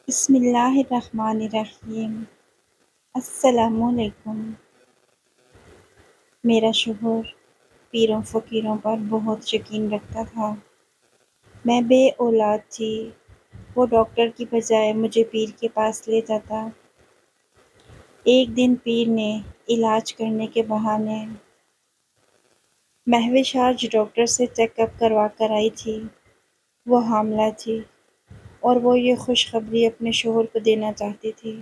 بسم اللہ الرحمن الرحیم۔ السلام علیکم۔ میرا شوہر پیروں فقیروں پر بہت یقین رکھتا تھا۔ میں بے اولاد تھی۔ وہ ڈاکٹر کی بجائے مجھے پیر کے پاس لے جاتا۔ ایک دن پیر نے علاج کرنے کے بہانے مہوش آج ڈاکٹر سے چیک اپ کروا کر آئی تھی۔ وہ حاملہ تھی اور وہ یہ خوشخبری اپنے شوہر کو دینا چاہتی تھی،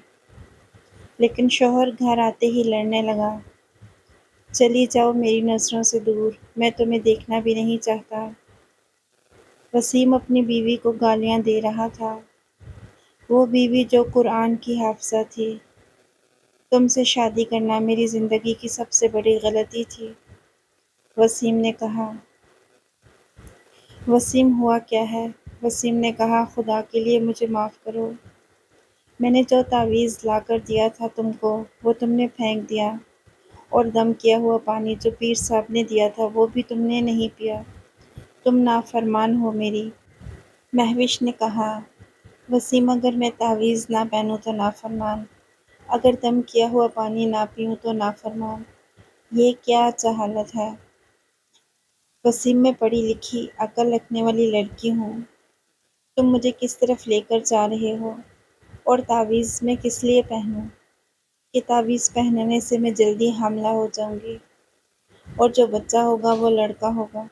لیکن شوہر گھر آتے ہی لڑنے لگا۔ چلی جاؤ میری نظروں سے دور، میں تمہیں دیکھنا بھی نہیں چاہتا۔ وسیم اپنی بیوی کو گالیاں دے رہا تھا، وہ بیوی جو قرآن کی حافظہ تھی۔ تم سے شادی کرنا میری زندگی کی سب سے بڑی غلطی تھی، وسیم نے کہا۔ وسیم ہوا کیا ہے؟ وسیم نے کہا، خدا کے لیے مجھے معاف کرو۔ میں نے جو تعویذ لا کر دیا تھا تم کو، وہ تم نے پھینک دیا، اور دم کیا ہوا پانی جو پیر صاحب نے دیا تھا وہ بھی تم نے نہیں پیا۔ تم نافرمان ہو میری۔ مہوش نے کہا، وسیم اگر میں تعویذ نہ پہنوں تو نافرمان، اگر دم کیا ہوا پانی نہ پیوں تو نافرمان، یہ کیا جہالت ہے؟ وسیم میں پڑھی لکھی عقل رکھنے والی لڑکی ہوں۔ تم مجھے کس طرف لے کر جا رہے ہو؟ اور تعویذ میں کس لیے پہنوں؟ کہ تعویذ پہننے سے میں جلدی حاملہ ہو جاؤں گی، اور جو بچہ ہوگا وہ لڑکا ہوگا۔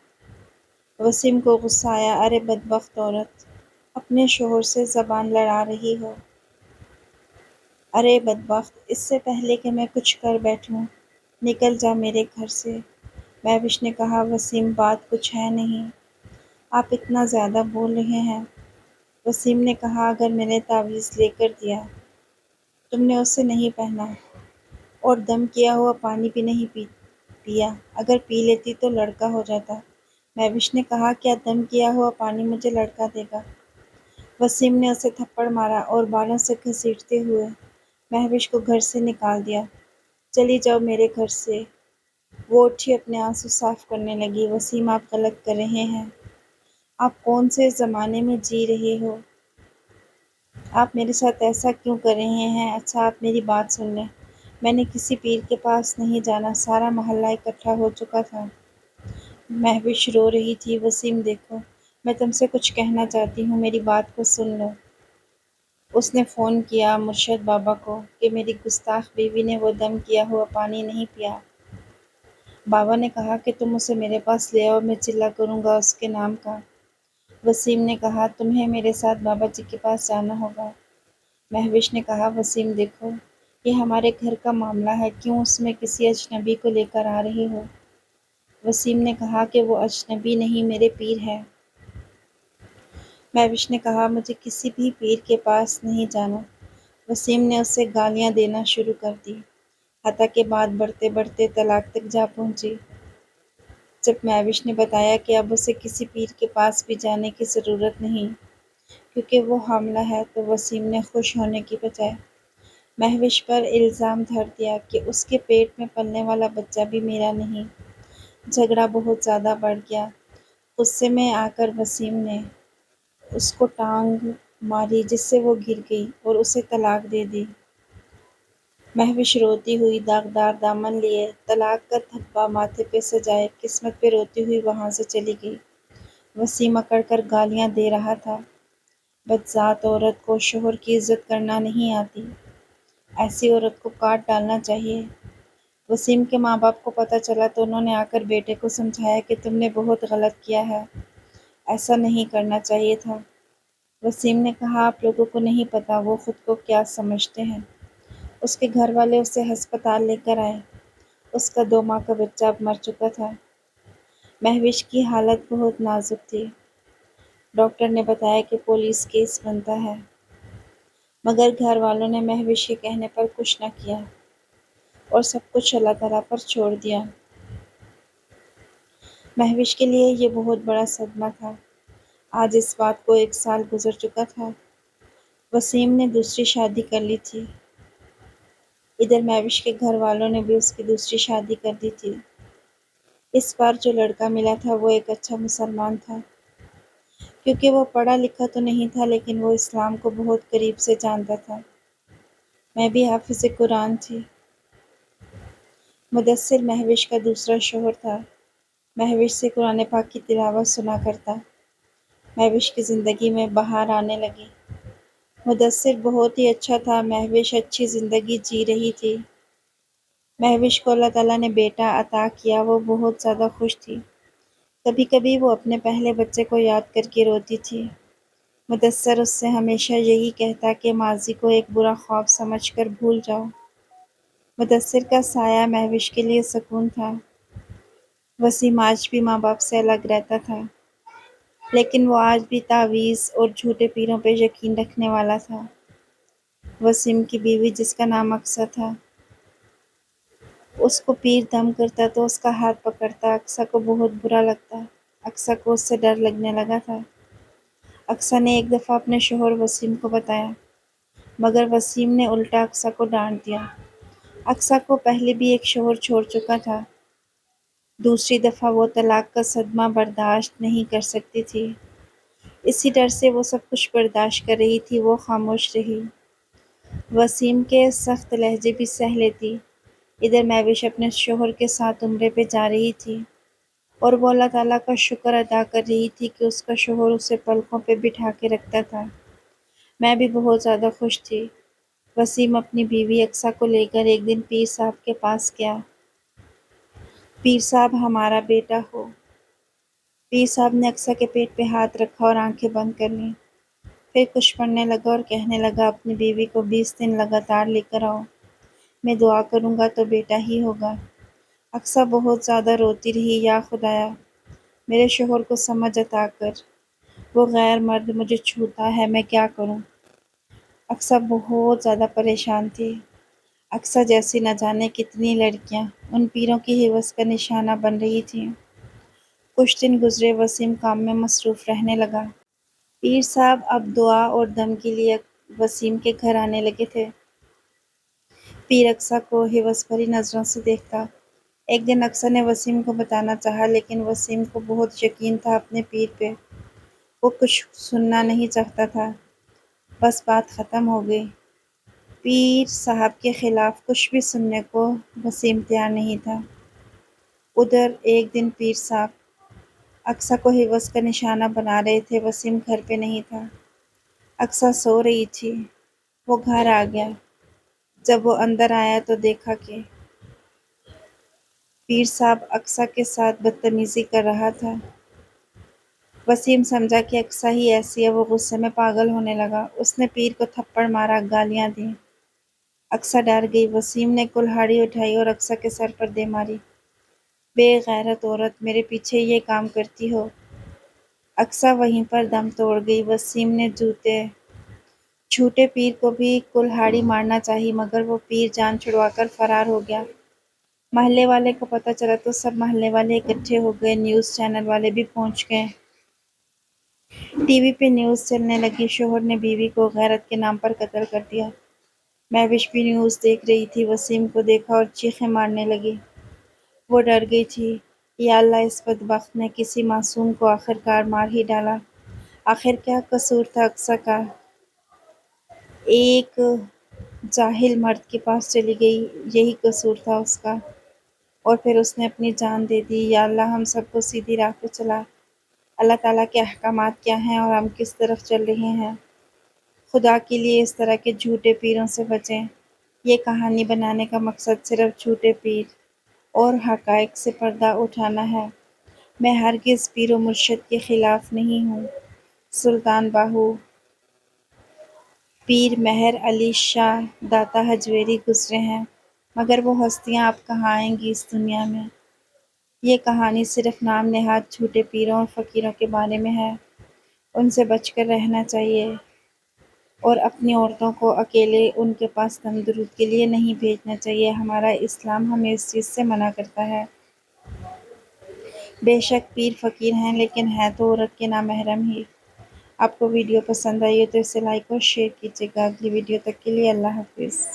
وسیم کو غصہ آیا، ارے بدبخت عورت، اپنے شوہر سے زبان لڑا رہی ہو۔ ارے بدبخت، اس سے پہلے کہ میں کچھ کر بیٹھوں، نکل جا میرے گھر سے۔ مہوش نے کہا، وسیم بات کچھ ہے نہیں، آپ اتنا زیادہ بول رہے ہیں۔ وسیم نے کہا، اگر میں نے تعویذ لے کر دیا، تم نے اسے نہیں پہنا، اور دم کیا ہوا پانی بھی نہیں پیا، اگر پی لیتی تو لڑکا ہو جاتا۔ مہوش نے کہا، کیا دم کیا ہوا پانی مجھے لڑکا دے گا؟ وسیم نے اسے تھپڑ مارا اور بالوں سے گھسیٹتے ہوئے مہوش کو گھر سے نکال دیا۔ چلی جاؤ میرے گھر سے۔ وہ اٹھی اپنے آنسو صاف کرنے لگی۔ وسیم، آپ غلط کر رہے ہیں۔ آپ کون سے زمانے میں جی رہے ہو؟ آپ میرے ساتھ ایسا کیوں کر رہے ہیں؟ اچھا آپ میری بات سن لیں، میں نے کسی پیر کے پاس نہیں جانا، سارا محلہ اکٹھا ہو چکا تھا۔ مہوش رو رہی تھی، وسیم دیکھو، میں تم سے کچھ کہنا چاہتی ہوں، میری بات کو سن لو۔ اس نے فون کیا مرشد بابا کو کہ میری گستاخ بیوی نے وہ دم کیا ہوا پانی نہیں پیا۔ بابا نے کہا کہ تم اسے میرے پاس لے آؤ، میں چلا کروں گا اس کے نام کا۔ وسیم نے کہا، تمہیں میرے ساتھ بابا جی کے پاس جانا ہوگا۔ مہوش نے کہا، وسیم دیکھو، یہ ہمارے گھر کا معاملہ ہے، کیوں اس میں کسی اجنبی کو لے کر آ رہے ہو؟ وسیم نے کہا کہ وہ اجنبی نہیں، میرے پیر ہے۔ مہوش نے کہا، مجھے کسی بھی پیر کے پاس نہیں جانا۔ وسیم نے اسے گالیاں دینا شروع کر دی، حتیٰ کہ بات بڑھتے بڑھتے طلاق تک جا پہنچی۔ جب مہوش نے بتایا کہ اب اسے کسی پیر کے پاس بھی جانے کی ضرورت نہیں کیونکہ وہ حاملہ ہے، تو وسیم نے خوش ہونے کی بجائے مہوش پر الزام دھر دیا کہ اس کے پیٹ میں پلنے والا بچہ بھی میرا نہیں۔ جھگڑا بہت زیادہ بڑھ گیا۔ غصے میں آ کر وسیم نے اس کو ٹانگ ماری جس سے وہ گر گئی اور اسے طلاق دے دی۔ مہوش روتی ہوئی داغدار دامن لیے، طلاق کا دھبہ ماتھے پہ سجائے، قسمت پہ روتی ہوئی وہاں سے چلی گئی۔ وسیم اکڑ کر گالیاں دے رہا تھا، بدذات عورت کو شوہر کی عزت کرنا نہیں آتی، ایسی عورت کو کاٹ ڈالنا چاہیے۔ وسیم کے ماں باپ کو پتہ چلا تو انہوں نے آ کر بیٹے کو سمجھایا کہ تم نے بہت غلط کیا ہے، ایسا نہیں کرنا چاہیے تھا۔ وسیم نے کہا، آپ لوگوں کو نہیں پتہ وہ خود کو کیا سمجھتے ہیں۔ اس کے گھر والے اسے ہسپتال لے کر آئے، اس کا 2 ماہ کا بچہ اب مر چکا تھا۔ مہوش کی حالت بہت نازک تھی۔ ڈاکٹر نے بتایا کہ پولیس کیس بنتا ہے، مگر گھر والوں نے مہوش کے کہنے پر کچھ نہ کیا اور سب کچھ اللہ تعالیٰ پر چھوڑ دیا۔ مہوش کے لیے یہ بہت بڑا صدمہ تھا۔ آج اس بات کو 1 سال گزر چکا تھا۔ وسیم نے دوسری شادی کر لی تھی۔ ادھر مہوش کے گھر والوں نے بھی اس کی دوسری شادی کر دی تھی۔ اس بار جو لڑکا ملا تھا وہ ایک اچھا مسلمان تھا۔ کیونکہ وہ پڑھا لکھا تو نہیں تھا لیکن وہ اسلام کو بہت قریب سے جانتا تھا۔ میں بھی حافظ قرآن تھی۔ مدثر مہوش کا دوسرا شوہر تھا۔ مہوش سے قرآن پاک کی تلاوت سنا کرتا۔ مہوش کی زندگی میں بہار آنے لگی۔ مدثر بہت ہی اچھا تھا۔ مہوش اچھی زندگی جی رہی تھی۔ مہوش کو اللہ تعالیٰ نے بیٹا عطا کیا، وہ بہت زیادہ خوش تھی۔ کبھی کبھی وہ اپنے پہلے بچے کو یاد کر کے روتی تھی۔ مدثر اس سے ہمیشہ یہی کہتا کہ ماضی کو ایک برا خواب سمجھ کر بھول جاؤ۔ مدثر کا سایہ مہوش کے لیے سکون تھا۔ وسیم آج بھی ماں باپ سے الگ رہتا تھا، لیکن وہ آج بھی تعویذ اور جھوٹے پیروں پہ یقین رکھنے والا تھا۔ وسیم کی بیوی جس کا نام اقصیٰ تھا، اس کو پیر دم کرتا تو اس کا ہاتھ پکڑتا۔ اقصیٰ کو بہت برا لگتا۔ اقصیٰ کو اس سے ڈر لگنے لگا تھا۔ اقصیٰ نے ایک دفعہ اپنے شوہر وسیم کو بتایا، مگر وسیم نے الٹا اقصیٰ کو ڈانٹ دیا۔ اقصیٰ کو پہلے بھی ایک شوہر چھوڑ چکا تھا۔ دوسری دفعہ وہ طلاق کا صدمہ برداشت نہیں کر سکتی تھی۔ اسی ڈر سے وہ سب کچھ برداشت کر رہی تھی، وہ خاموش رہی۔ وسیم کے سخت لہجے بھی سہ لیتی۔ ادھر مہوش اپنے شوہر کے ساتھ عمرے پہ جا رہی تھی اور وہ اللہ تعالیٰ کا شکر ادا کر رہی تھی کہ اس کا شوہر اسے پلکوں پہ بٹھا کے رکھتا تھا۔ میں بھی بہت زیادہ خوش تھی۔ وسیم اپنی بیوی اقصیٰ کو لے کر ایک دن پیر صاحب کے پاس گیا۔ پیر صاحب ہمارا بیٹا ہو۔ پیر صاحب نے اقصیٰ کے پیٹ پہ ہاتھ رکھا اور آنکھیں بند کر لیں۔ پھر کچھ پڑھنے لگا اور کہنے لگا، اپنی بیوی کو 20 دن لگاتار لے کر آؤ، میں دعا کروں گا تو بیٹا ہی ہوگا۔ اقصیٰ بہت زیادہ روتی رہی، یا خدایا میرے شوہر کو سمجھ عطا کر، وہ غیر مرد مجھے چھوتا ہے، میں کیا کروں؟ اقصیٰ بہت زیادہ پریشان تھی۔ اقصیٰ جیسی نہ جانے کتنی لڑکیاں ان پیروں کی ہوس کا نشانہ بن رہی تھیں۔ کچھ دن گزرے، وسیم کام میں مصروف رہنے لگا۔ پیر صاحب اب دعا اور دم کے لیے وسیم کے گھر آنے لگے تھے۔ پیر اقصیٰ کو ہوس بھری نظروں سے دیکھتا۔ ایک دن اقصیٰ نے وسیم کو بتانا چاہا، لیکن وسیم کو بہت یقین تھا اپنے پیر پہ، وہ کچھ سننا نہیں چاہتا تھا۔ بس بات ختم ہو گئی۔ پیر صاحب کے خلاف کچھ بھی سننے کو وسیم تیار نہیں تھا۔ ادھر ایک دن پیر صاحب اقصیٰ کو ہوس کا نشانہ بنا رہے تھے، وسیم گھر پہ نہیں تھا۔ اقصیٰ سو رہی تھی۔ وہ گھر آ گیا۔ جب وہ اندر آیا تو دیکھا کہ پیر صاحب اقصیٰ کے ساتھ بدتمیزی کر رہا تھا۔ وسیم سمجھا کہ اقصیٰ ہی ایسی ہے، وہ غصے میں پاگل ہونے لگا۔ اس نے پیر کو تھپڑ مارا، گالیاں دیں۔ اقصیٰ ڈر گئی۔ وسیم نے کلہاڑی اٹھائی اور اقصیٰ کے سر پر دے ماری۔ بے غیرت عورت، میرے پیچھے یہ کام کرتی ہو؟ اقصیٰ وہیں پر دم توڑ گئی۔ وسیم نے جھوٹے پیر کو بھی کلہاڑی مارنا چاہی، مگر وہ پیر جان چھڑوا کر فرار ہو گیا۔ محلے والے کو پتہ چلا تو سب محلے والے اکٹھے ہو گئے، نیوز چینل والے بھی پہنچ گئے۔ ٹی وی پہ نیوز چلنے لگی، شوہر نے بیوی کو غیرت کے نام پر قتل کر دیا۔ مہوش بھی نیوز دیکھ رہی تھی، وسیم کو دیکھا اور چیخیں مارنے لگی۔ وہ ڈر گئی تھی، یا اللہ اس بدبخت نے کسی معصوم کو آخرکار مار ہی ڈالا۔ آخر کیا قصور تھا اقصیٰ کا؟ ایک جاہل مرد کے پاس چلی گئی، یہی قصور تھا اس کا، اور پھر اس نے اپنی جان دے دی۔ یا اللہ ہم سب کو سیدھی راہ پہ چلا۔ اللہ تعالیٰ کے احکامات کیا ہیں اور ہم کس طرف چل رہے ہیں؟ خدا کے لیے اس طرح کے جھوٹے پیروں سے بچیں۔ یہ کہانی بنانے کا مقصد صرف جھوٹے پیر اور حقائق سے پردہ اٹھانا ہے۔ میں ہرگز پیر و مرشد کے خلاف نہیں ہوں۔ سلطان باہو، پیر مہر علی شاہ داتا حجویری گزرے ہیں، مگر وہ ہستیاں اب کہاں آئیں گی اس دنیا میں؟ یہ کہانی صرف نام نہاد جھوٹے پیروں اور فقیروں کے بارے میں ہے۔ ان سے بچ کر رہنا چاہیے اور اپنی عورتوں کو اکیلے ان کے پاس دم درود کے لیے نہیں بھیجنا چاہیے۔ ہمارا اسلام ہمیں اس چیز سے منع کرتا ہے۔ بے شک پیر فقیر ہیں، لیکن ہیں تو عورت کے نامحرم ہی۔ آپ کو ویڈیو پسند آئی ہے تو اسے لائک اور شیئر کیجیے گا۔ اگلی ویڈیو تک کے لیے اللہ حافظ۔